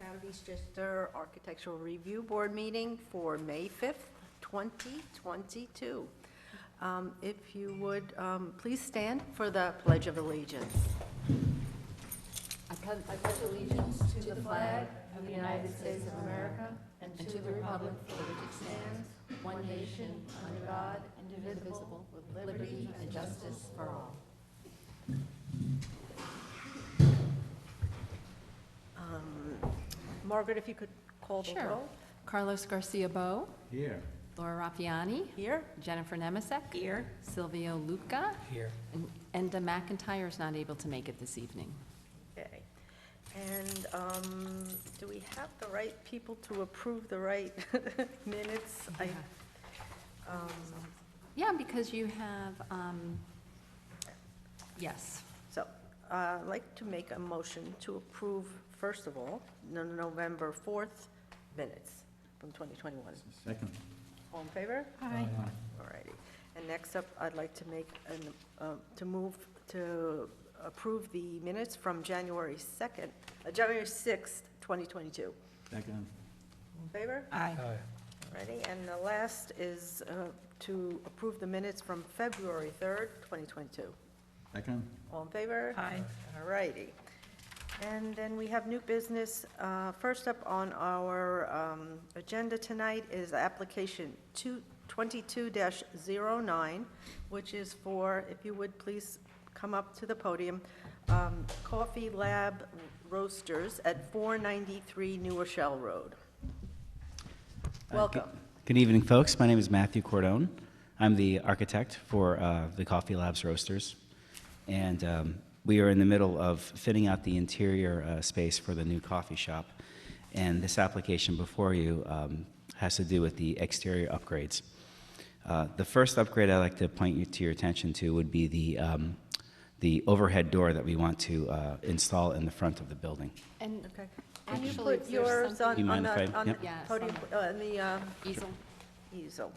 Town of Eastchester Architectural Review Board meeting for May 5th, 2022. If you would, please stand for the Pledge of Allegiance. I pledge allegiance to the flag of the United States of America and to the republic for which it stands, one nation, under God, indivisible, with liberty and justice for all. Margaret, if you could call the roll. Carlos Garcia-Bo. Here. Laura Raffiani. Here. Jennifer Nemisek. Here. Silvio Luca. Here. And Enda McIntyre is not able to make it this evening. Okay. And do we have the right people to approve the right minutes? Yeah, because you have, yes. So I'd like to make a motion to approve, first of all, the November 4th minutes from 2021. Second. All in favor? Aye. All righty. And next up, I'd like to make to move to approve the minutes from January 6th, 2022. Second. All in favor? Aye. All righty. And the last is to approve the minutes from February 3rd, 2022. Second. All in favor? Aye. All righty. And then we have new business. First up on our agenda tonight is application 22-09, which is for, if you would please come up to the podium, Coffee Lab Roasters at 493 New Rochelle Road. Welcome. Good evening, folks. My name is Matthew Cordone. I'm the architect for the Coffee Labs Roasters. And we are in the middle of fitting out the interior space for the new coffee shop. And this application before you has to do with the exterior upgrades. The first upgrade I'd like to point you to your attention to would be the overhead door that we want to install in the front of the building. And Okay. Can you actually, put yours on You mind if I- the yep. Yes, podium, on the easel. easel?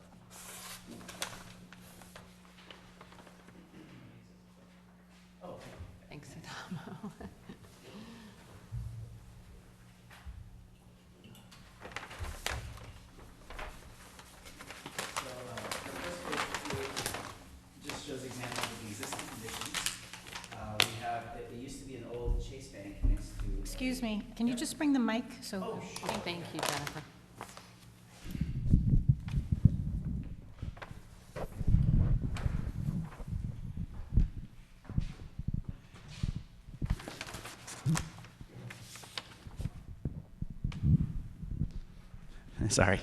Thanks, Adamo. Just shows examples of the existing conditions. We have, it used to be an old Chase Bank next to. Excuse me, can you just bring the mic so? Oh, sure. Thank you, Jennifer. Sorry.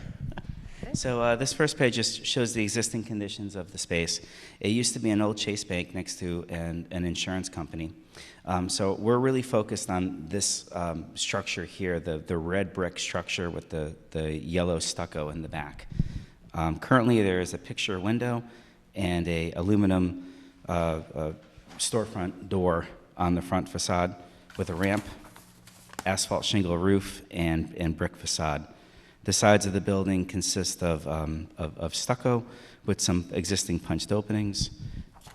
So this first page just shows the existing conditions of the space. It used to be an old Chase Bank next to an insurance company. So we're really focused on this structure here, the red brick structure with the yellow stucco in the back. Currently there is a picture window and a aluminum storefront door on the front facade with a ramp, asphalt shingle roof, and brick facade. The sides of the building consist of stucco with some existing punched openings.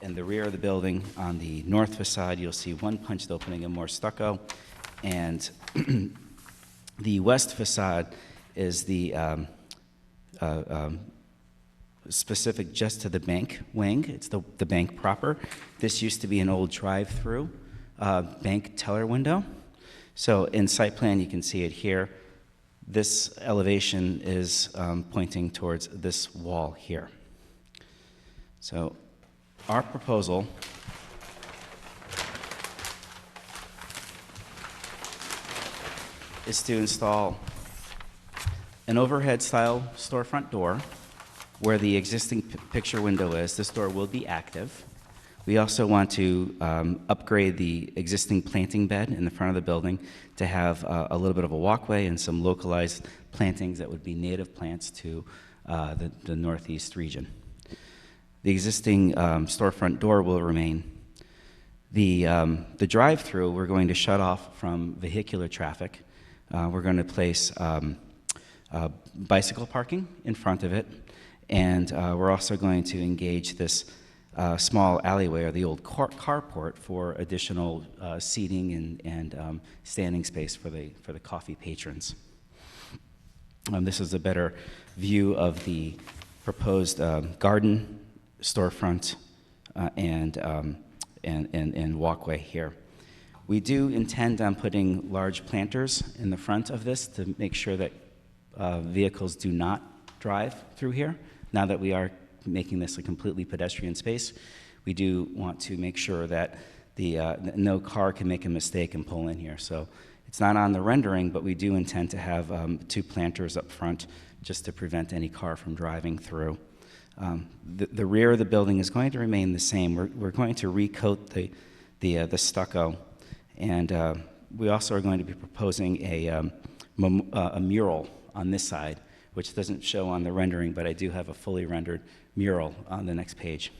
In the rear of the building, on the north facade, you'll see one punched opening and more stucco. And the west facade is the specific just to the bank wing. It's the bank proper. This used to be an old drive-through bank teller window. So in site plan, you can see it here. This elevation is pointing towards this wall here. So our proposal is to install an overhead style storefront door where the existing picture window is. This door will be active. We also want to upgrade the existing planting bed in the front of the building to have a little bit of a walkway and some localized plantings that would be native plants to the northeast region. The existing storefront door will remain. The drive-through we're going to shut off from vehicular traffic. We're going to place bicycle parking in front of it, and we're also going to engage this small alleyway, or the old carport, for additional seating and standing space for the coffee patrons. This is a better view of the proposed garden, storefront, and walkway here. We do intend on putting large planters in the front of this to make sure that vehicles do not drive through here. Now that we are making this a completely pedestrian space, we do want to make sure that no car can make a mistake and pull in here. So it's not on the rendering, but we do intend to have 2 planters up front just to prevent any car from driving through. The rear of the building is going to remain the same. We're going to recoat the stucco, and we also are going to be proposing a mural on this side, which doesn't show on the rendering, but I do have a fully rendered mural on the next page.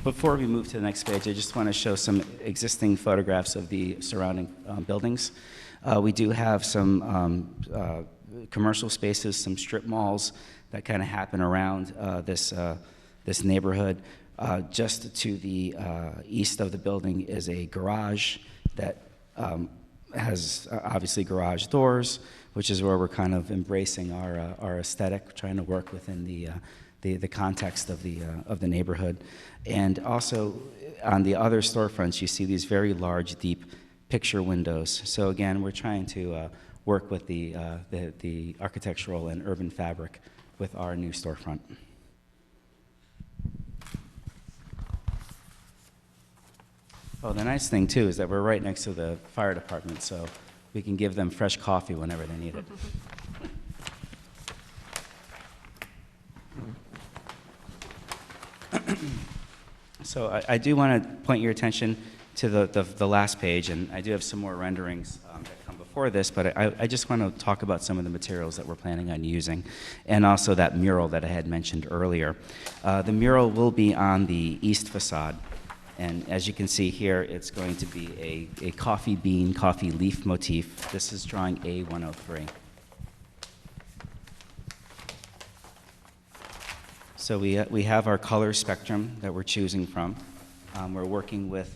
Before we move to the next page, I just want to show some existing photographs of the surrounding buildings. We do have some commercial spaces, some strip malls that kind of happen around this neighborhood. Just to the east of the building is a garage that has obviously garage doors, which is where we're kind of embracing our aesthetic, trying to work within the context of the neighborhood. And also on the other storefronts, you see these very large, deep picture windows. So again, we're trying to work with the architectural and urban fabric with our new storefront. Oh, the nice thing too is that we're right next to the fire department, so we can give them fresh coffee whenever they need it. So I do want to point your attention to the last page, and I do have some more renderings that come before this, but I just want to talk about some of the materials that we're planning on using, and also that mural that I had mentioned earlier. The mural will be on the east facade, and as you can see here, it's going to be a coffee bean, coffee leaf motif. This is drawing A103. So we have our color spectrum that we're choosing from. We're working with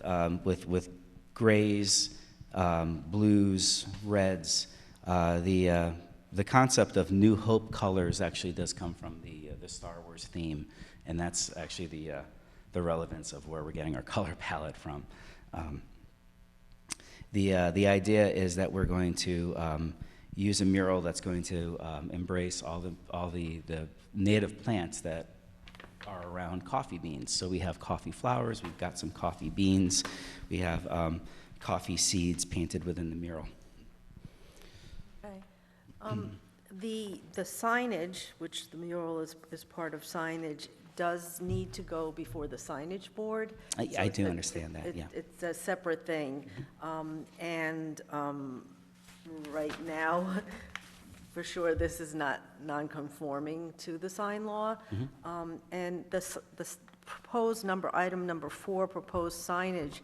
grays, blues, reds. The concept of New Hope colors actually does come from the Star Wars theme, and that's actually the relevance of where we're getting our color palette from. The idea is that we're going to use a mural that's going to embrace all the native plants that are around coffee beans. So we have coffee flowers, we've got some coffee beans, we have coffee seeds painted within the mural. Okay. The signage, which the mural is part of signage, does need to go before the signage board. I do understand that, yeah. It's a separate thing. Right now, for sure, this is not non-conforming to the sign law. And the proposed item number 4, proposed signage,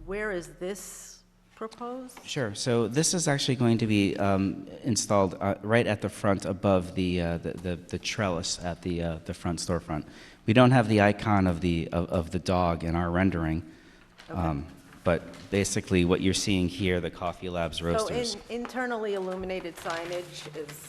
where is this proposed? Sure. So this is actually going to be installed right at the front above the trellis at the front storefront. We don't have the icon of the dog in our rendering. Okay. But basically, what you're seeing here, the Coffee Labs roasters. So internally illuminated signage is,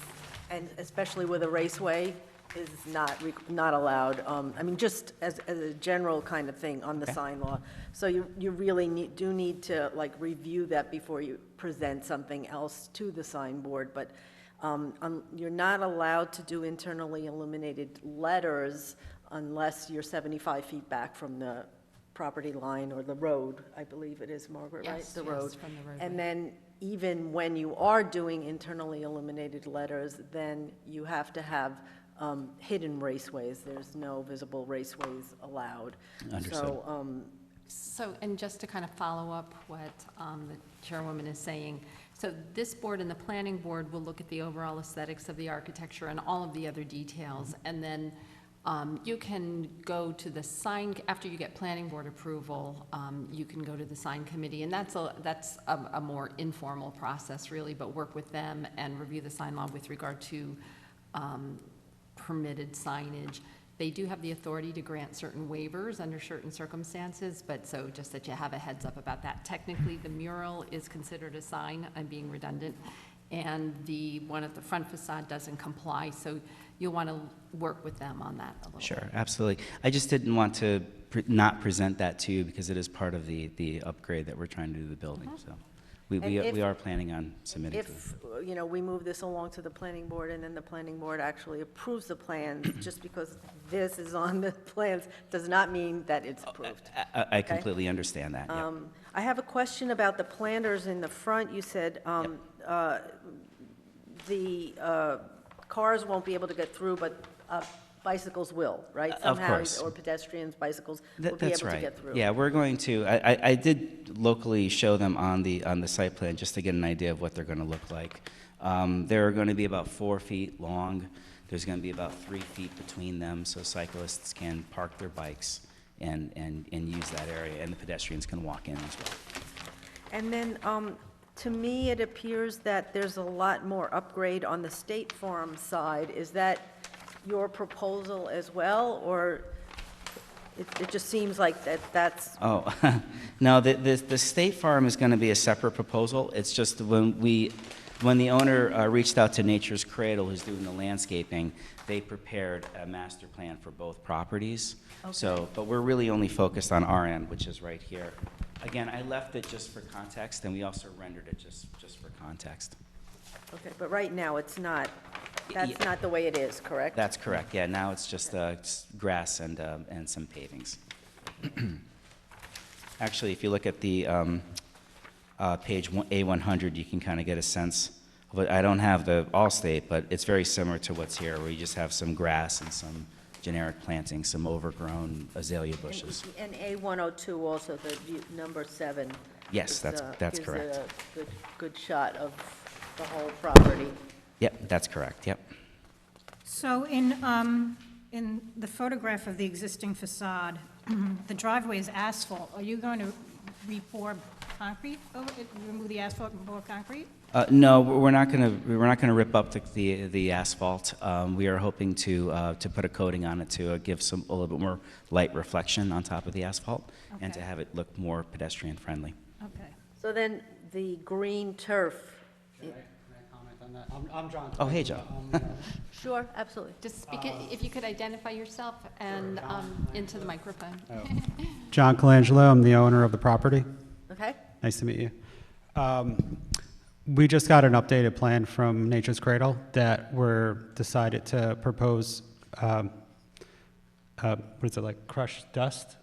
and especially with a raceway, is not allowed. I mean, just as a general kind of thing on the sign law. So you really do need to like review that before you present something else to the sign board. But you're not allowed to do internally illuminated letters unless you're 75 feet back from the property line or the road, I believe it is, Margaret, right? Yes, The yes, road. from the roadway. And then even when you are doing internally illuminated letters, then you have to have hidden raceways. There's no visible raceways allowed. Understood. So, and just to kind of follow up what the chairwoman is saying, so this board and the planning board will look at the overall aesthetics of the architecture and all of the other details, and then You can go to the sign, after you get planning board approval, you can go to the sign committee, and that's a more informal process, really, but work with them and review the sign law with regard to permitted signage. They do have the authority to grant certain waivers under certain circumstances, but so just that you have a heads up about that. Technically, the mural is considered a sign, I'm being redundant, and the one at the front facade doesn't comply, so you'll want to work with them on that a little bit. Sure, absolutely. I just didn't want to not present that to you because it is part of the upgrade that we're trying to do to the building, so. We are planning on submitting to them. If, you know, we move this along to the planning board and then the planning board actually approves the plans, just because this is on the plans does not mean that it's approved. I completely understand that, yeah. I have a question about the planters in the front. You said the cars won't be able to get through, but bicycles will, right? Of course. Somehow, or pedestrians, bicycles will be That's able to right. get through. Yeah, we're going to, I did locally show them on the site plan just to get an idea of what they're going to look like. They're going to be about 4 feet long. There's going to be about 3 feet between them, so cyclists can park their bikes and use that area, and the pedestrians can walk in as well. And then, to me, it appears that there's a lot more upgrade on the State Farm side. Is that your proposal as well, or it just seems like that's... Oh, no, the State Farm is going to be a separate proposal. It's just when the owner reached out to Nature's Cradle, who's doing the landscaping, they prepared a master plan for both properties. Okay. So, but we're really only focused on our end, which is right here. Again, I left it just for context, and we also rendered it just for context. Okay, but right now, it's not, that's Yeah. not the way it is, correct? That's correct, yeah, now it's just grass and some pavings. Actually, if you look at the page A100, you can kind of get a sense of it. I don't have the Allstate, but it's very similar to what's here, where you just have some grass and some generic planting, some overgrown azalea bushes. And A102 also, the number 7. Yes, is, that's correct. Gives a good shot of the whole property. Yep, that's correct, yep. So in the photograph of the existing facade, the driveway is asphalt. Are you going to re-pour concrete over it, remove the asphalt and pour concrete? No, we're not going to rip up the asphalt. We are hoping to put a coating on it to give a little bit more light reflection on top of the asphalt, and to Okay. have it look more pedestrian friendly. Okay. So then, the green turf. Can I comment on that? I'm John. Oh, hey, John. Sure, absolutely. Just speak, if you could identify yourself and into the microphone. John Colangelo, I'm the owner of the property. Okay? Nice to meet you. We just got an updated plan from Nature's Cradle that we're decided to propose, what is it, like crushed dust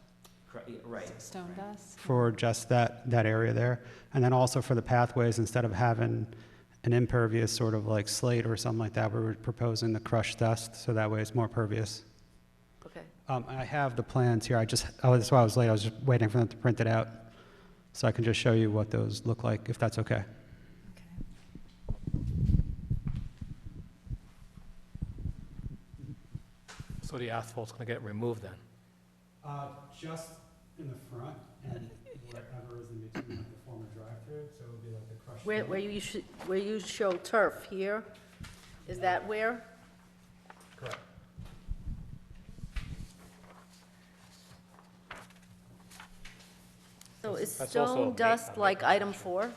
Right. Stone dust. for just that area there. And then also for the pathways, instead of having an impervious sort of like slate or something like that, we were proposing the crushed dust, so that way it's more pervious. Okay. I have the plans here. That's why I was late. I was just waiting for them to print it out, so I can just show you what those look like, if that's okay. So the asphalt's going to get removed then? Just in the front and whatever is in between, like the former drive-through, so it would be like the crushed. Where you show turf here, is that where? Correct. So is That's also stone a dust like item 4?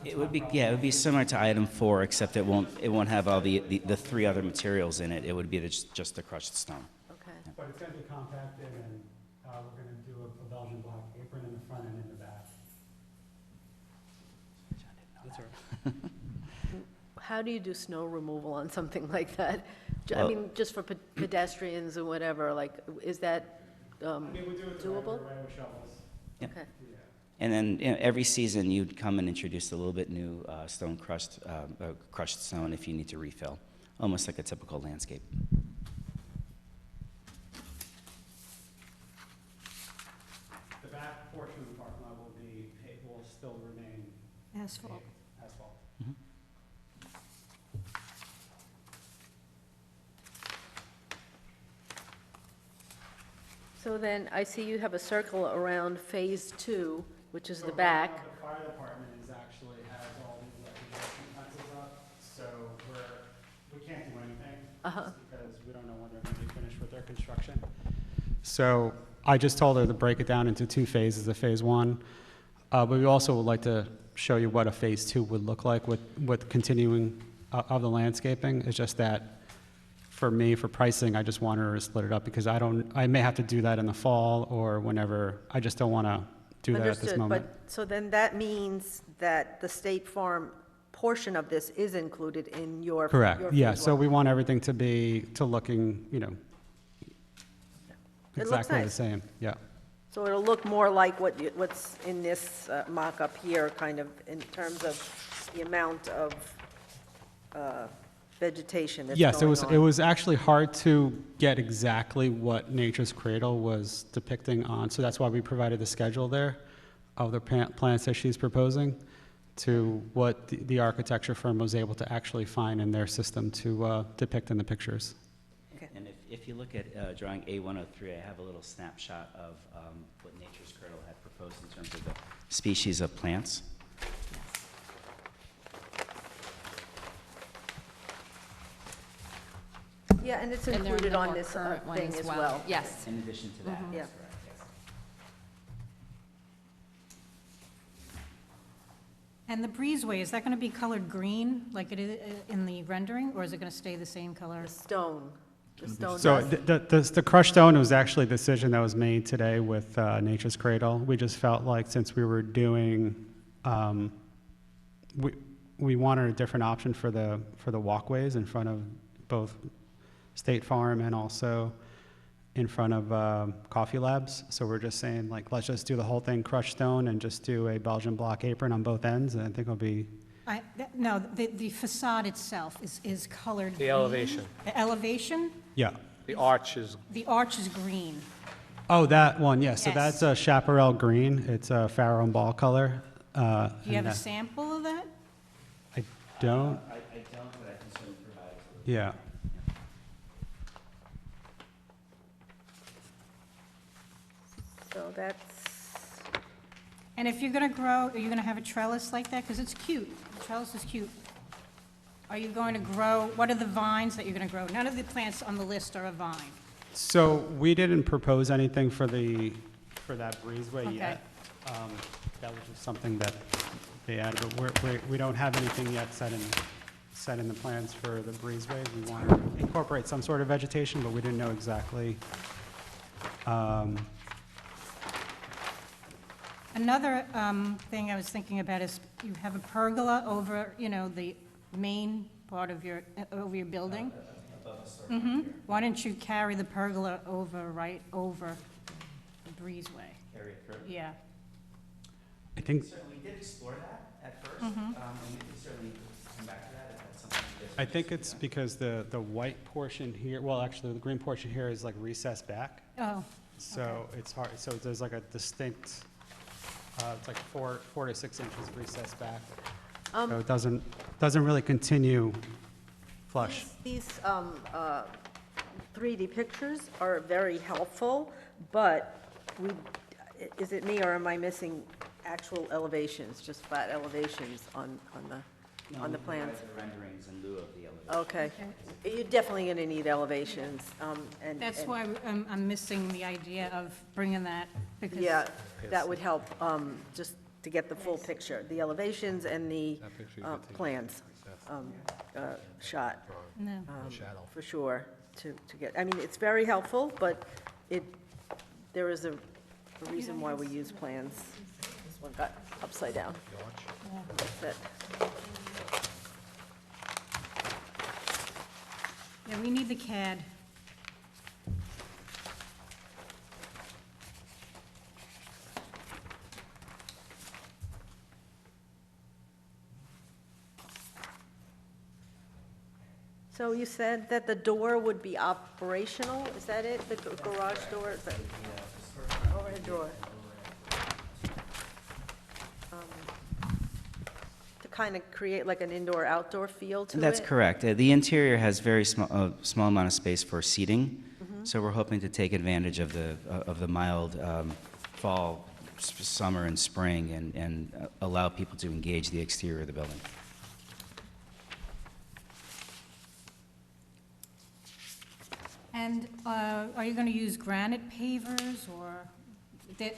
It would be similar to item 4, except it won't have all the 3 other materials in it. It would be just the crushed stone. Okay. But it's going to be compacted, and we're going to do a Belgian black apron in the front and in the back. That's all right. How do you do snow removal on something like that? I Well- mean, just for pedestrians or whatever, like, is that We do it the doable? right way with shovels. Yeah. Okay. Yeah. And then every season, you'd come and introduce a little bit new stone crushed stone if you need to refill, almost like a typical landscape. The back portion of the parking lot will still remain Asphalt. paved asphalt. So then I see you have a circle around Phase 2, which is the back. The fire department actually has all these electrical fences up, so we can't do anything. Just because we don't know when they're going to be finished with their construction. So I just told her to break it down into 2 phases, a Phase 1. But we also would like to show you what a Phase 2 would look like with continuing of the landscaping. It's just that for me, for pricing, I just want her to split it up because I may have to do that in the fall or whenever. I just don't want to do that at this Understood, moment. but, so then that means that the State Farm portion of this is included in your. Correct, your yeah, Phase so 1. we want everything to looking, It looks exactly the nice. same, yeah. So it'll look more like what's in this mock-up here, kind of, in terms of the amount of vegetation that's Yes, going it was actually hard to get exactly what Nature's Cradle was depicting on, so that's why we provided the schedule there of the plants that she's proposing to what the architecture firm was able to actually find in their system to depict in the pictures. And if you look at drawing A103, I have a little snapshot of what Nature's Cradle had proposed in terms of the species of plants. Yeah, and it's And they're in included the on more this current one thing as well. Yes. In addition to that, Yeah. that's correct, yes. And the breezeway, is that going to be colored green like it is in the rendering, or is it going to stay the same color? The stone So dust. the crushed stone was actually a decision that was made today with Nature's Cradle. We just felt like since we were doing, we wanted a different option for the walkways in front of both State Farm and also in front of Coffee Labs. So we're just saying, like, let's just do the whole thing crushed stone and just do a Belgian block apron on both ends, and I think it'll be, No, the facade itself is colored The green. elevation. The elevation, The arch is, the arch is green. oh, that one, yeah. So Yes. that's a chaparral green. It's a Pharaoh and ball color. Do you and have a that- sample of that? I don't, I don't, but I can certainly provide it. yeah. So that's, And if you're going to grow, are you going to have a trellis like that? Because it's cute. The trellis is cute. Are you going to grow, what are the vines that you're going to grow? None of the plants on the list are a vine. So we didn't propose anything for that breezeway Okay. yet. That was just something that they added, but we don't have anything yet set in the plans for the breezeway. We want to incorporate some sort of vegetation, but we didn't know exactly. Another thing I was thinking about is you have a pergola over, the main part of over your building. Why don't you carry the pergola right over the breezeway? Carry it through. Yeah. I think, Certainly, we did explore that at first, and we can certainly come back to that if that's something you guys I are think interested it's in. because the white portion here, well, actually, the green portion here is like recessed back. Oh, So it's hard, so there's like a distinct, it's like 4 to 6 inches recessed back. So it doesn't really continue flush. these 3D pictures are very helpful, but is it me or am I missing actual elevations, just flat elevations on the plans? The renderings in lieu of the elevation. Okay. You're definitely going to need elevations, and. that's and- why I'm missing the idea of bringing that, because. Yeah, that would help, just to get the full picture, the elevations and the plans shot, No. for sure, to get, I mean, it's very helpful, but there is a reason why we use plans. This one got upside down. That's it. Yeah, we need the CAD. So you said that the door would be operational, is that it, the garage door? Overhead door. To kind of create like an indoor-outdoor feel to it? That's correct. The interior has very small amount of space for seating, So we're hoping to take advantage of the mild fall, summer, and spring, and allow people to engage the exterior of the building. And are you going to use granite pavers, or,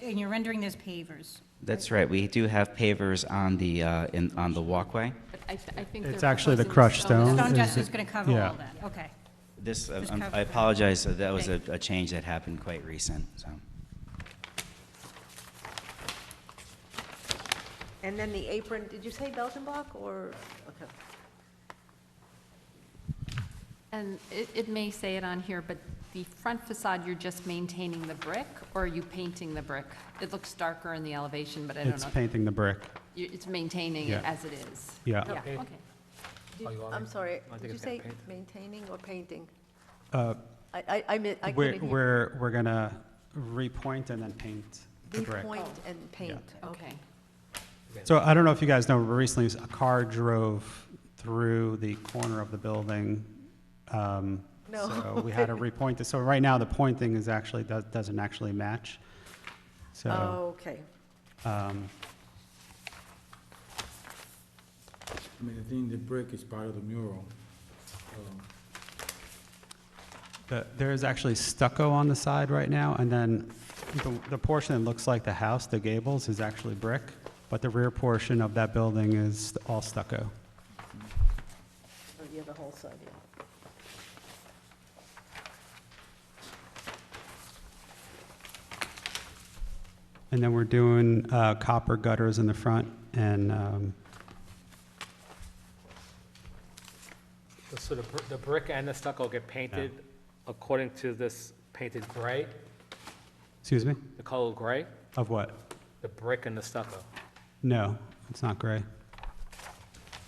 and you're rendering there's pavers? That's right. We do have pavers on the on the walkway. But I think It's they're actually the proposing crushed stone. Stone is dust it- is going to cover yeah. all that, okay. This, Just I cover- apologize, that was Okay. a change that happened quite recent, so. And then the apron, did you say Belgian block or, okay. And it may say it on here, but the front facade, you're just maintaining the brick, or are you painting the brick? It looks darker in the elevation, but I don't It's know. painting the brick. It's maintaining it Yeah. as it is. Yeah. Yeah, Okay. okay. Oh, you want I'm me- sorry, I think did you it's gonna say paint. maintaining or painting? Uh, I couldn't hear. We're gonna repoint and then paint the brick. Repoint and paint, okay. Okay. So I don't know if you guys know, recently a car drove through the corner of the building. No. So we had to repoint it. So right now, the pointing is actually, doesn't actually match. So, Okay, um, I mean, I think the brick is part of the mural. there is actually stucco on the side right now, and then the portion that looks like the house, the gables, is actually brick, but the rear portion of that building is all stucco. oh, yeah, the whole side, yeah. And then we're doing copper gutters in the front, and So the brick and the stucco get painted according to this painted gray, excuse me, the color gray? of what? The brick and the stucco. No, it's not gray.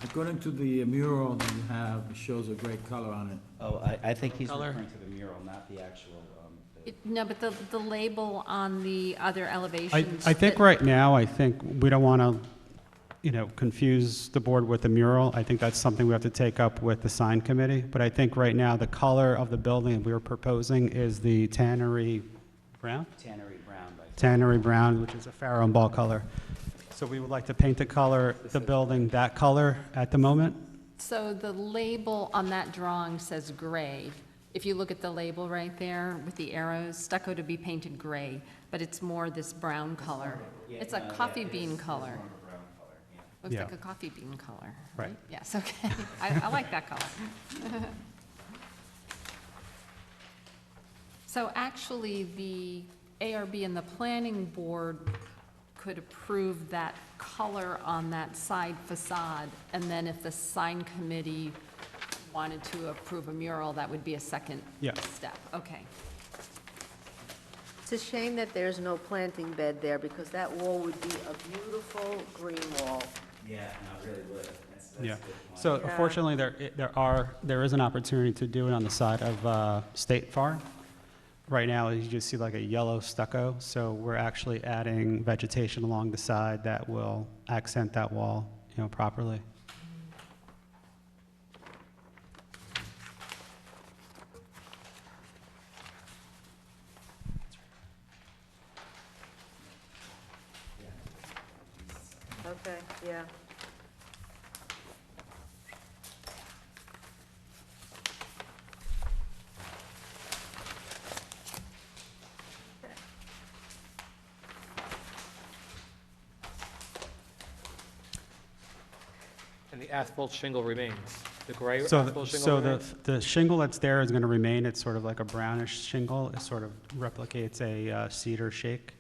According to the mural that you have, it shows a gray color on it. Oh, I think he's Color? referring to the mural, not the actual, No, but the label on the other I elevations. think that- right now, I think we don't want to, confuse the board with the mural. I think that's something we have to take up with the sign committee. But I think right now, the color of the building we were proposing is the tannery brown? tannery brown by. Tannery brown, which is a Farrow and ball color. So we would like to paint the building that color at the moment. So the label on that drawing says gray. If you look at the label right there with the arrows, stucco to be painted gray, but it's more this brown color. It's a coffee bean color. Looks Yeah. like a coffee bean color, Right. right? Yes, okay. I like that color. So actually, the ARB and the planning board could approve that color on that side facade, and then if the sign committee wanted to approve a mural, that would be a second Yeah. step. Okay. It's a shame that there's no planting bed there, because that wall would be a beautiful green wall. Yeah, no, it really would. Yeah. a good point. So Yeah. fortunately, there is an opportunity to do it on the side of State Farm. Right now, you just see like a yellow stucco, so we're actually adding vegetation along the side that will accent that wall, properly. Okay, yeah. And the asphalt shingle remains, the gray So, asphalt shingle so remains? the shingle that's there is going to remain. It's sort of like a brownish shingle. It sort of replicates a cedar shake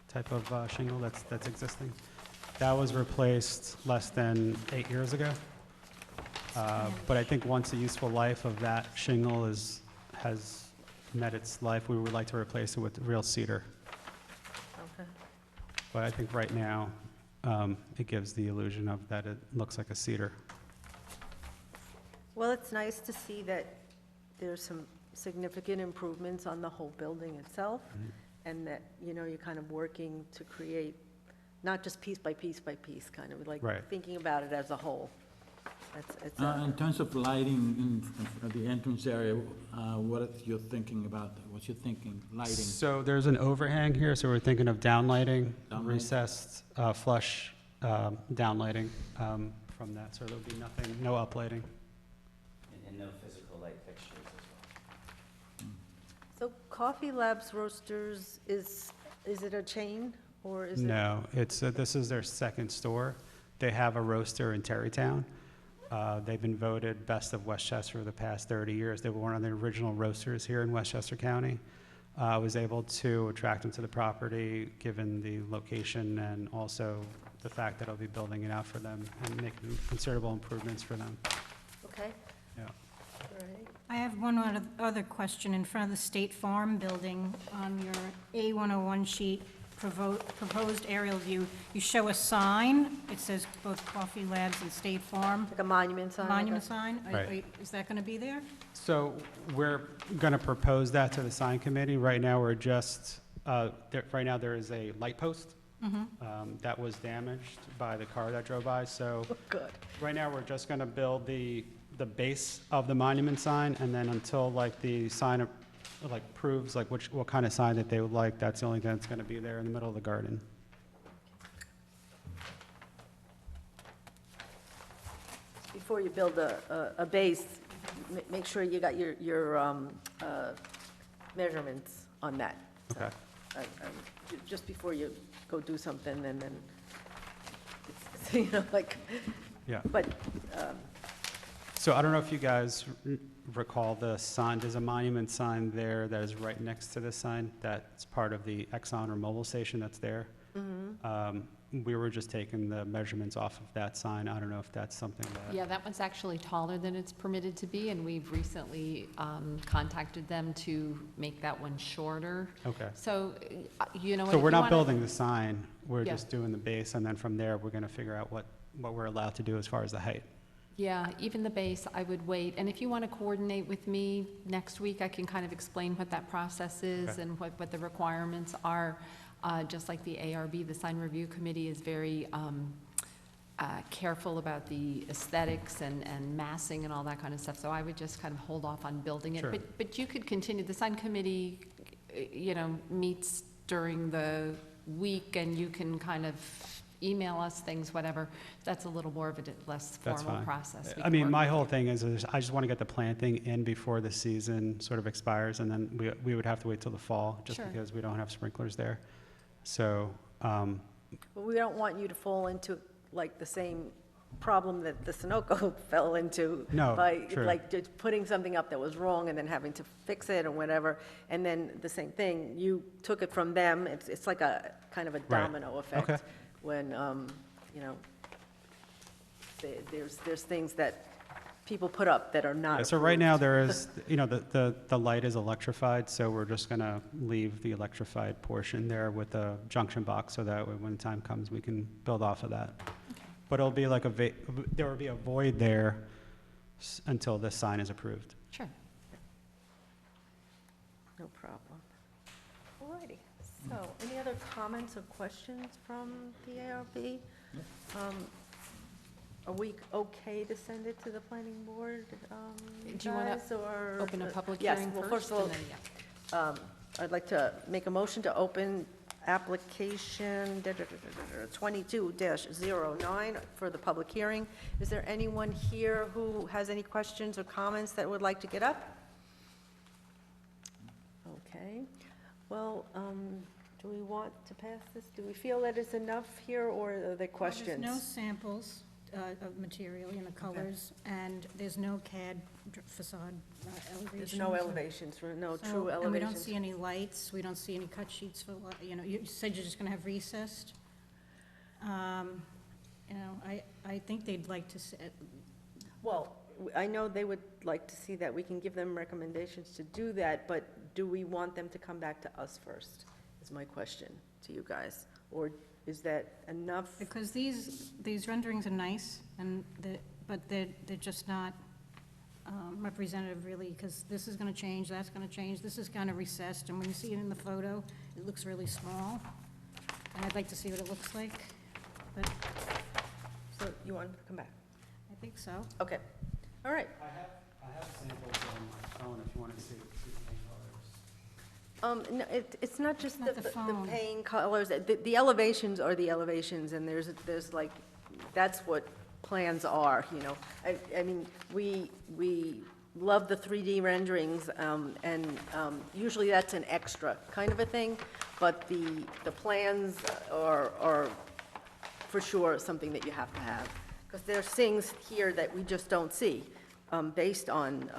type of shingle that's existing. That was replaced less than 8 years ago. But I think once the useful life of that shingle has met its life, we would like to replace it with real cedar. Okay. But I think right now, it gives the illusion of that it looks like a cedar. Well, it's nice to see that there's some significant improvements on the whole building itself, and that, you're kind of working to create, not just piece by piece by piece, kind of like Right. thinking about it as a whole. It's In terms of lighting in the entrance area, what is your thinking about that? What's your thinking, lighting? So there's an overhang here, so we're thinking of downlighting, Downlight. recessed, flush downlighting from that, so there'll be nothing, no uplighting. And no physical light fixtures as well. So Coffee Labs Roasters, is it a chain, or is it? No, it's, this is their second store. They have a roaster in Terrytown. They've been voted best of Westchester for the past 30 years. They were one of the original roasters here in Westchester County. I was able to attract them to the property, given the location and also the fact that I'll be building it out for them and making considerable improvements for them. Okay, Yeah. all right. I have one other question. In front of the State Farm building, on your A101 sheet, proposed aerial view, you show a sign. It says both Coffee Labs and State Farm. Like a monument sign? Monument sign? Right. Is that going to be there? So we're going to propose that to the sign committee. Right now, we're just, right now, there is a light post that was damaged by the car that drove by. So Good. right now, we're just going to build the base of the monument sign, and then until like the sign proves like what kind of sign that they would like, that's the only thing that's going to be there in the middle of the garden. Before you build a base, make sure you got your measurements on that. So, Okay. Just before you go do something, and then, it's, you know, like, Yeah. but, So I don't know if you guys recall the sign, there's a monument sign there that is right next to this sign. That's part of the Exxon or Mobil station that's there. We were just taking the measurements off of that sign. I don't know if that's something that. Yeah, that one's actually taller than it's permitted to be, and we've recently contacted them to make that one shorter. Okay. So, you know what? So if we're you not wanna- building the sign, we're Yeah. just doing the base, and then from there, we're gonna figure out what we're allowed to do as far as the height. Yeah, even the base, I would wait. And if you want to coordinate with me next week, I can kind of explain what that process is Okay. and what the requirements are. Just like the ARB, the Sign Review Committee is very careful about the aesthetics and massing and all that kind of stuff. So I would just kind of hold off on building it. Sure. But you could continue, the sign committee, you know, meets during the week, and you can kind of email us things, whatever. That's a little more of a less That's formal fine. process. We I can mean, work my with whole you. thing is I just want to get the planting in before the season sort of expires, and then we would have to wait till the fall, just Sure. because we don't have sprinklers there. So, but we don't want you to fall into like the same problem that the Sunoco fell into. No, By true. like just putting something up that was wrong and then having to fix it or whatever. And then the same thing, you took it from them. It's like a kind of a domino effect. Okay. When, you know, there's things that people put up that are not yeah, so right now approved. there is, you know, the light is electrified, so we're just going to leave the electrified portion there with the junction box, so that way when the time comes, we can build off of that. But it'll be like there will be a void there until this sign is approved. Sure. No problem. All righty. So, any other comments or questions from the ARB? Are we okay to send it to the planning board, Do you wanna guys, or? Open a public Yes, hearing well, first, of all, and then, yeah. I'd like to make a motion to open application 22-09 for the public hearing. Is there anyone here who has any questions or comments that would like to get up? Okay. Well, do we want to pass this? Do we feel that it's enough here, or are there questions? There's no samples of material, you know, colors, and there's no CAD facade elevations. There's no elevations, no So- true And we don't elevations. see any lights, we don't see any cut sheets for, you know, you said you're just gonna have recessed. You know, I think they'd like to, Well, I know they would like to see that. We can give them recommendations to do that, but do we want them to come back to us first, is my question to you guys? Or is that enough? because these renderings are nice, and but they're just not representative really, because this is gonna change, that's gonna change, this is kind of recessed, and when you see it in the photo, it looks really small. And I'd like to see what it looks like, but So you want them to come back? I think so. Okay, all right. I have samples on my phone if you want to see the paint colors. No, it's not just Not the the the phone. paint colors, the elevations are the elevations, and there's like, that's what plans are, you know. I mean, we love the 3D renderings, and usually that's an extra kind of a thing, but the plans are for sure something that you have to have, because there's things here that we just don't see, based on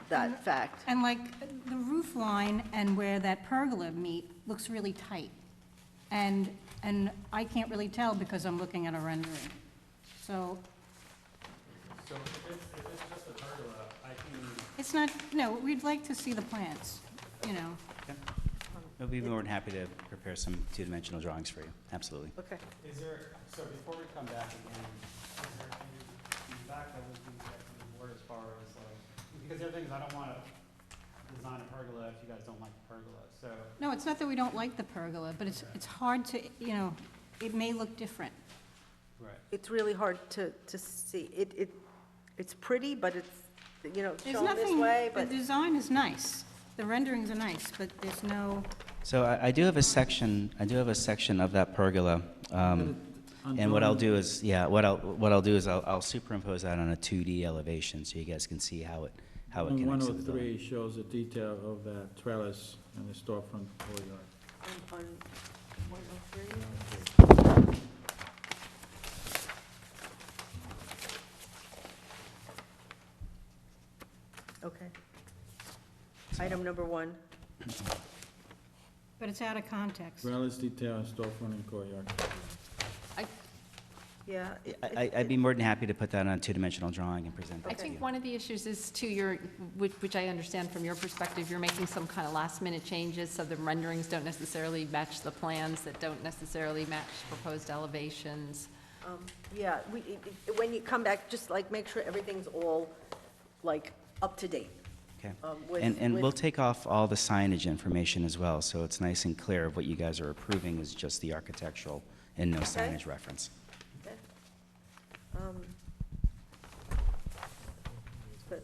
that fact. And like, the roof line and where that pergola meet looks really tight. And I can't really tell because I'm looking at a rendering. So, So if it's just a pergola, I can, it's not, no, we'd like to see the plans, you know. We'll be more than happy to prepare some two-dimensional drawings for you, absolutely. Okay. is there, so before we come back again, is there any feedback that would be get from the board as far as like, because the other thing is I don't want to design a pergola if you guys don't like the pergola, so. No, it's not that we don't like the pergola, but it's hard to, you know, it may look different. Right. It's really hard to see. It's pretty, but it's, you know, There's shown this nothing, way, the but, design is nice. The renderings are nice, but there's no, So I do have a section, of that pergola, and what I'll do is, what I'll do is I'll superimpose that on a 2D elevation, so you guys can see how it And connects to the building. 103 shows the detail of that trellis and the storefront courtyard. on 103. Okay. Item number 1. but it's out of context. Trellis detail and storefront and courtyard. Yeah. I'd be more than happy to put that on a two-dimensional drawing and present I that to you. think one of the issues is to your, which I understand from your perspective, you're making some kind of last-minute changes, so the renderings don't necessarily match the plans, that don't necessarily match proposed elevations. Yeah, when you come back, just like make sure everything's all like up to date. Okay. with- And with- we'll take off all the signage information as well, so it's nice and clear of what you guys are approving is just the architectural and no signage reference. Okay. Good.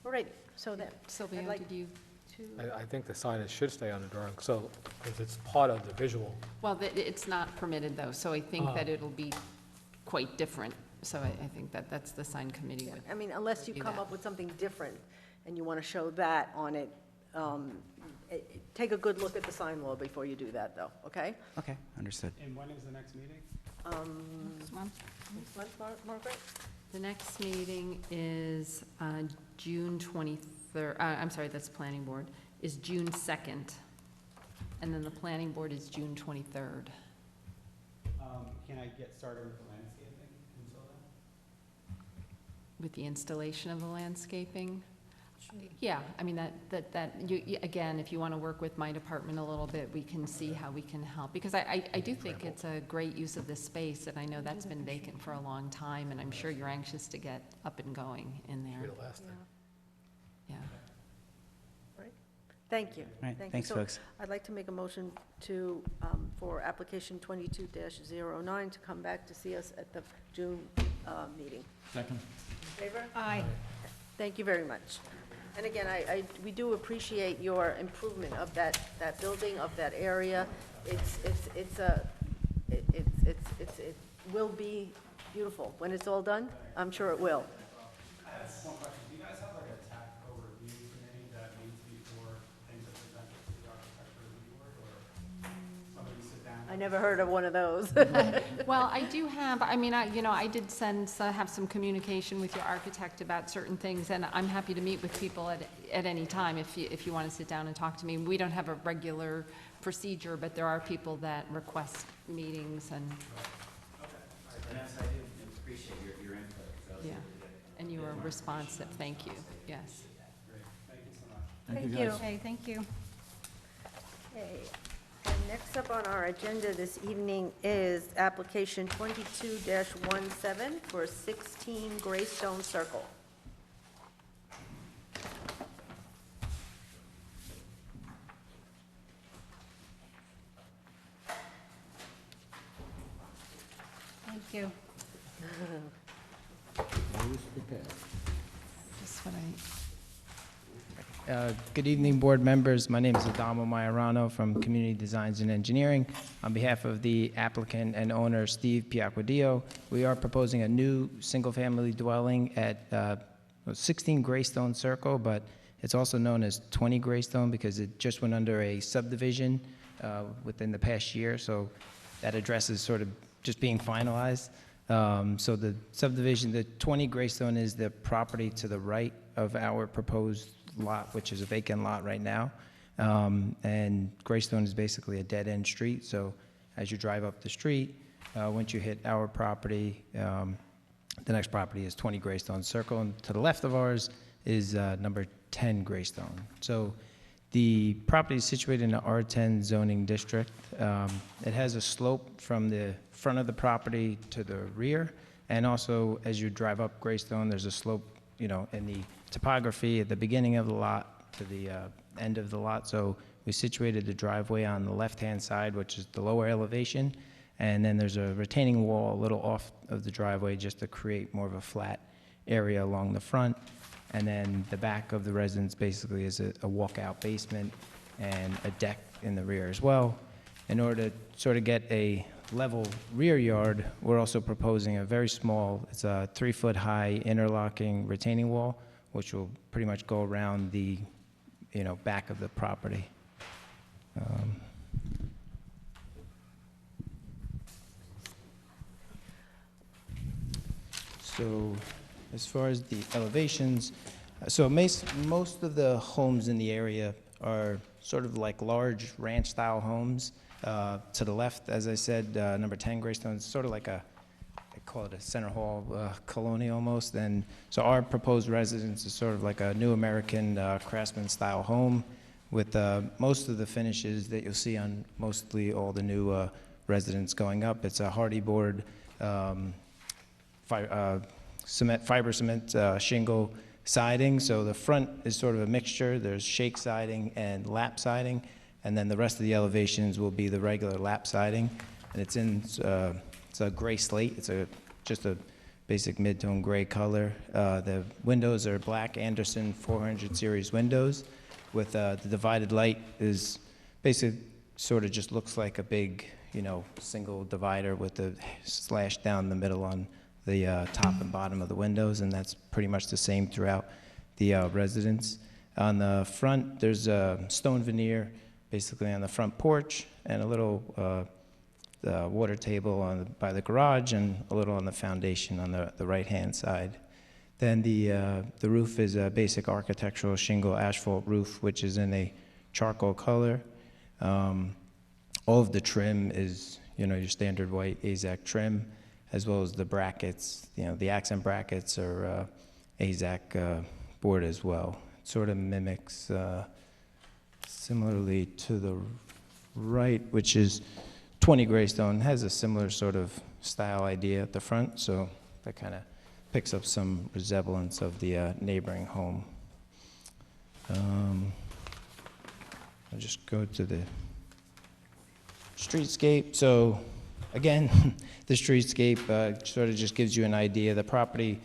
All right, so that, Sylvia, I'd like did you? I think the signage should stay on the drawing, so, because it's part of the visual. Well, it's not permitted, though, so I think Oh. that it'll be quite different. So I think that that's the sign committee would. I mean, unless you do come that. up with something different and you want to show that on it, take a good look at the sign law before you do that, though, okay? Okay, understood. And when is the next meeting? Next month. Next month, Margaret? The next meeting is June 23rd, I'm sorry, that's planning board, is June 2nd. And then the planning board is June 23rd. Can I get started with the landscaping until then? With the installation of the landscaping? Yeah, I mean, again, if you want to work with my department a little bit, we can see how we can help. Because I do think it's a great use of this space, and I know that's been vacant for a long time, and I'm sure you're anxious to get up and going in Be there. the last thing. Yeah. Thank you. All right, Thank you. thanks, So folks. I'd like to make a motion to, for application 22-09 to come back to see us at the June meeting. Second. Favor? Aye. Thank you very much. And again, we do appreciate your improvement of that building, of that area. It will be beautiful. When it's all done, I'm sure it will. I have one question. Do you guys have like a tactical review committee that meets before things are presented to the architecture review board, or somebody sit down? I never heard of one of those. Well, I do have, I mean, I did have some communication with your architect about certain things, and I'm happy to meet with people at any time if you want to sit down and talk to me. We don't have a regular procedure, but there are people that request meetings and, Yes, I do appreciate your input. yeah, and you were responsive. Thank you, yes. Thank you so much. Thank you, Thank you. guys. Okay, thank you. Okay, and next up on our agenda this evening is application 22-17 for 16 Greystone Circle. Thank you. Just what Good evening, board members. My name is Adamo Majorano from Community Designs and Engineering. On behalf of the applicant and owner, Steve Piacquadio, we are proposing a new single-family dwelling at 16 Greystone Circle, but it's also known as 20 Greystone because it just went under a subdivision within the past year, so that address is sort of just being finalized. So the subdivision, the 20 Greystone is the property to the right of our proposed lot, which is a vacant lot right now. And Greystone is basically a dead-end street, so as you drive up the street, once you hit our property, the next property is 20 Greystone Circle, and to the left of ours is number 10 Greystone. So the property is situated in the R10 zoning district. It has a slope from the front of the property to the rear, and also as you drive up Greystone, there's a slope, you know, in the topography at the beginning of the lot to the end of the lot. So we situated the driveway on the left-hand side, which is the lower elevation, and then there's a retaining wall a little off of the driveway just to create more of a flat area along the front. And then the back of the residence basically is a walkout basement and a deck in the rear as well. In order to sort of get a level rear yard, we're also proposing a very small, it's a 3-foot-high interlocking retaining wall, which will pretty much go around the, you know, back of the property. So as far as the elevations, so most of the homes in the area are sort of like large ranch-style homes. To the left, as I said, number 10 Greystone is sort of like I call it a center hall colonial almost. And so our proposed residence is sort of like a new American craftsman-style home with most of the finishes that you'll see on mostly all the new residents going up. It's a hardy board fiber cement shingle siding. So the front is sort of a mixture. There's shake siding and lap siding, and then the rest of the elevations will be the regular lap siding. And it's in it's a gray slate. It's just a basic mid-tone gray color. The windows are black Anderson 400 series windows with the divided light is basically sort of just looks like a big, you know, single divider with the slash down the middle on the top and bottom of the windows, and that's pretty much the same throughout the residence. On the front, there's a stone veneer basically on the front porch and a little water table by the garage and a little on the foundation on the right-hand side. Then the roof is a basic architectural shingle asphalt roof, which is in a charcoal color. All of the trim is, you know, your standard white AZAC trim, as well as the brackets. You know, the accent brackets are AZAC board as well. It sort of mimics similarly to the right, which is 20 Greystone, has a similar sort of style idea at the front, so that kind of picks up some resemblance of the neighboring home. I'll just go to the streetscape. So again, the streetscape sort of just gives you an idea. The property,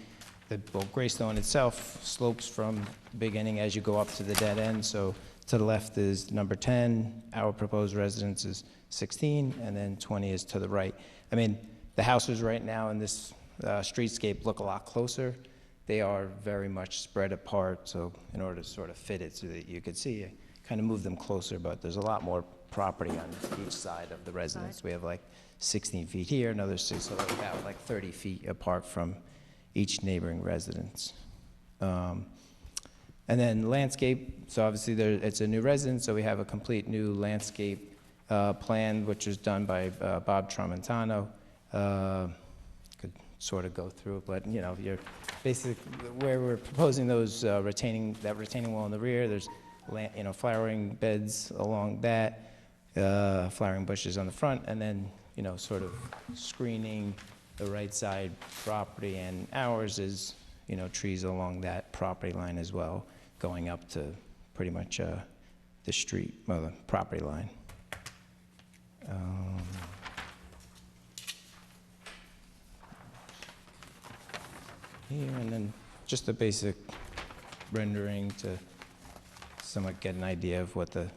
well, Greystone itself slopes from the beginning as you go up to the dead end. So to the left is number 10, our proposed residence is 16, and then 20 is to the right. I mean, the houses right now in this streetscape look a lot closer. They are very much spread apart, so in order to sort of fit it so that you could see, kind of move them closer, but there's a lot more property on each side of the residence. We have like 16 feet here, another 6, so about like 30 feet apart from each neighboring residence. And then landscape, so obviously it's a new residence, so we have a complete new landscape plan, which was done by Bob Tramontano. Could sort of go through it, but you know, you're basically where we're proposing those retaining wall in the rear. There's you know, flowering beds along that, flowering bushes on the front, and then you know, sort of screening the right side property, and ours is, you know, trees along that property line as well, going up to pretty much the street, well, the property line. Here, and then just a basic rendering to somewhat get an idea of what the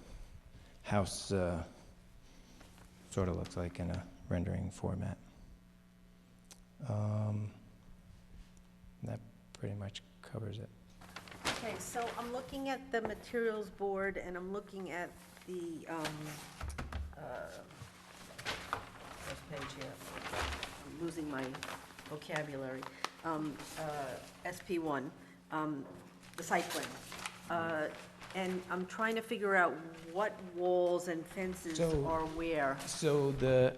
house sort of looks like in a rendering format. That pretty much covers it. Okay, so I'm looking at the materials board, and I'm looking at the, first page here. I'm losing my vocabulary. SP1, the site plan. And I'm trying to figure out what walls and fences So- are where. So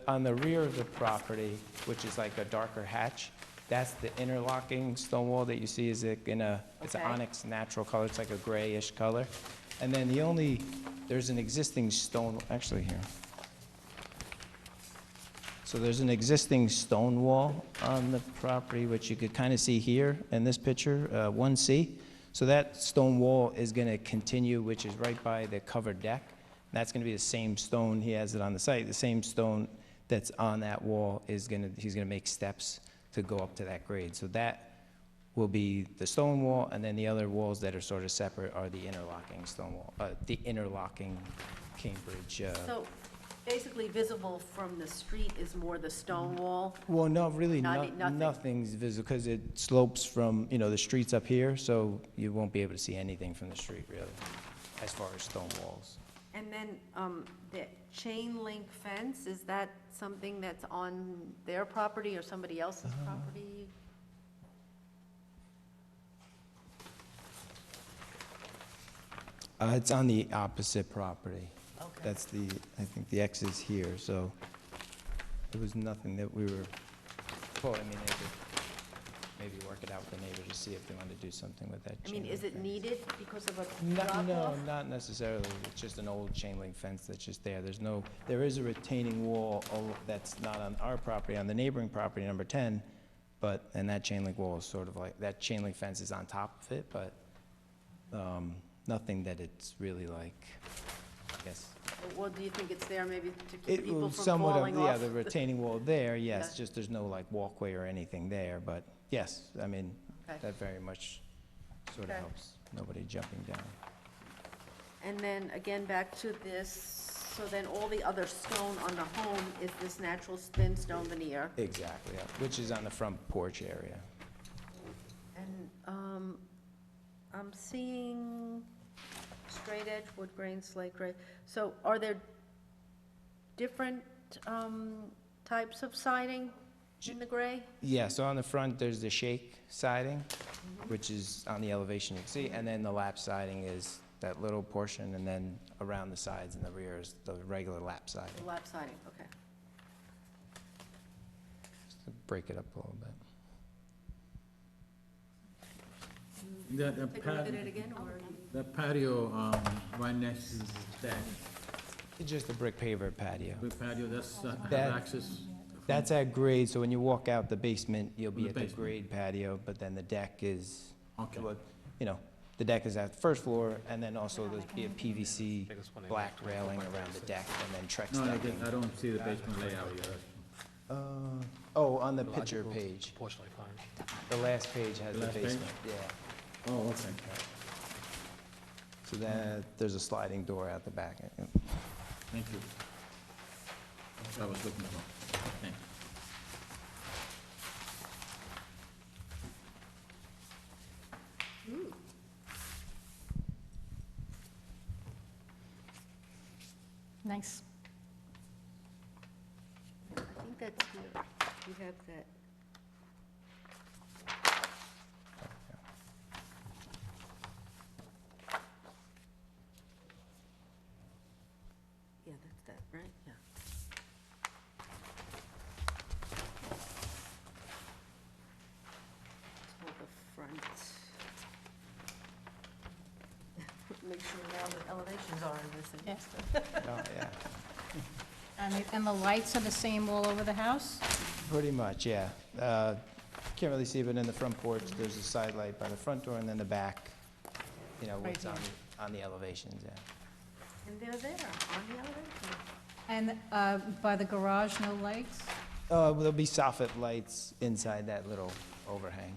on the rear of the property, which is like a darker hatch, that's the interlocking stone wall that you see is it's an Okay. onyx natural color, it's like a grayish color. And then there's an existing stone, actually here. So there's an existing stone wall on the property, which you could kind of see here in this picture, 1C. So that stone wall is going to continue, which is right by the covered deck. That's going to be the same stone, he has it on the site, the same stone that's on that wall he's going to make steps to go up to that grade. So that will be the stone wall, and then the other walls that are sort of separate are the interlocking stone wall, the interlocking Cambridge. So basically visible from the street is more the stone wall. Well, no, really, Nothing. nothing's visible, because it slopes from, the street's up here, so you won't be able to see anything from the street, really, as far as stone walls. And then the chain link fence, is that something that's on their property or somebody else's property? It's on the opposite property. Okay. I think the X is here, so there was nothing that we were, well, I mean, they could maybe work it out with the neighbor to see if they want to do something with that I mean, chain is link it fence. needed because of a No, drop-off? not necessarily. It's just an old chain link fence that's just there. There is a retaining wall that's not on our property, on the neighboring property, number 10, and that chain link wall is sort of like, that chain link fence is on top of it, but nothing that it's really like, I guess. Well, do you think it's there maybe to keep It people will from somewhat falling of, off? the retaining wall there, yes, Yeah. just there's no like walkway or anything there, but yes, I mean, Okay. that very much sort of Okay. helps nobody jumping down. And then, again, back to this, so then all the other stone on the home is this natural thin stone veneer. Exactly, yeah, which is on the front porch area. And I'm seeing straight edge, wood grain, slate gray. So are there different types of siding in the gray? Yeah, so on the front, there's the shake siding, which is on the elevation you can see, and then the lap siding is that little portion, and then around the sides and the rear is the regular lap siding, The lap siding, okay. just to break it up a little bit. Take a look at it again, or? The patio, right next to the deck, It's just a brick paver patio. the patio, that's, have That- access. That's at grade, so when you walk out the basement, you'll be The at the basement. grade patio, but then the deck is, Okay. well, the deck is at the first floor, and then also there's be a PVC Biggest one in black there, railing around the deck, and then Trex No, decking. I don't see the basement layout yet. On the picture page. Porch like fine. The last page has The the last page? basement, yeah. Oh, okay. So then, there's a sliding door out the back. Thank you. That's what I was looking for. Thanks. Nice. I think that's here. You have that. Yeah, that's that, right? Yeah. Let's hold the front. Make sure now the elevations are in this. Yes. Oh, yeah. And the lights are the same all over the house? Pretty much, yeah. Can't really see, but in the front porch, there's a side light by the front door, and then the back, what's Right on the elevations, yeah. And they're there on the elevation. And by the garage, no lights? There'll be soffit lights inside that little overhang.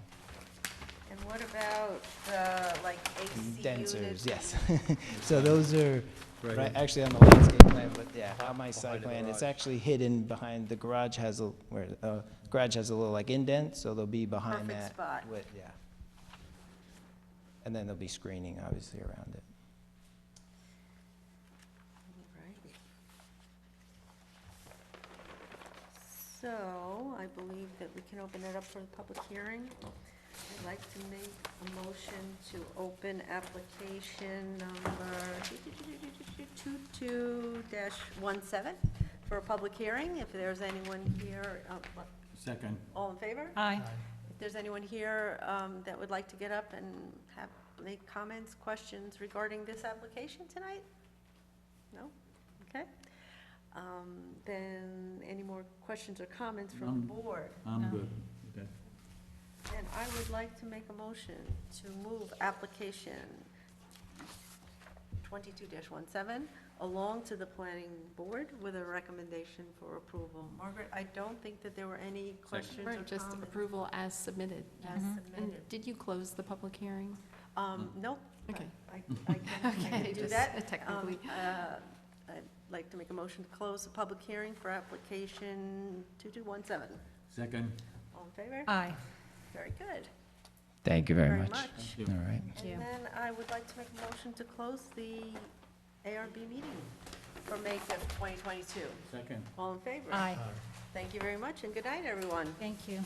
And what about the, like, AC units? Condensers, yes. So those are, Right. right, actually on the landscape plan, but yeah, on my site Behind the plan, it's garage. actually hidden behind, the garage has a, where, garage has a little like indent, so they'll be behind Perfect that. spot. Yeah. And then there'll be screening, obviously, around it. Alrighty. So, I believe that we can open it up for the public hearing. I'd like to make a motion to open application number 22-17 for a public hearing. If there's anyone here, Second. all in favor? Aye. If there's anyone here that would like to get up and make comments, questions regarding this application tonight? No? Okay. Then any more questions or comments from the board? I'm No. good. Okay. And I would like to make a motion to move application 22-17 along to the planning board with a recommendation for approval. Margaret, I don't think that there were any questions or Right, just comments approval as submitted. as And submitted. did you close the public hearing? Nope. Okay. I can do Just that. technically. I'd like to make a motion to close the public hearing for application 2217. Second. All in favor? Aye. Very good. Thank you very much. Thank you. All right. you. And then I would like to make a motion to close the ARB meeting for May 5th, 2022. Second. All in favor? Aye. Thank you very much, and good night, everyone. Thank you.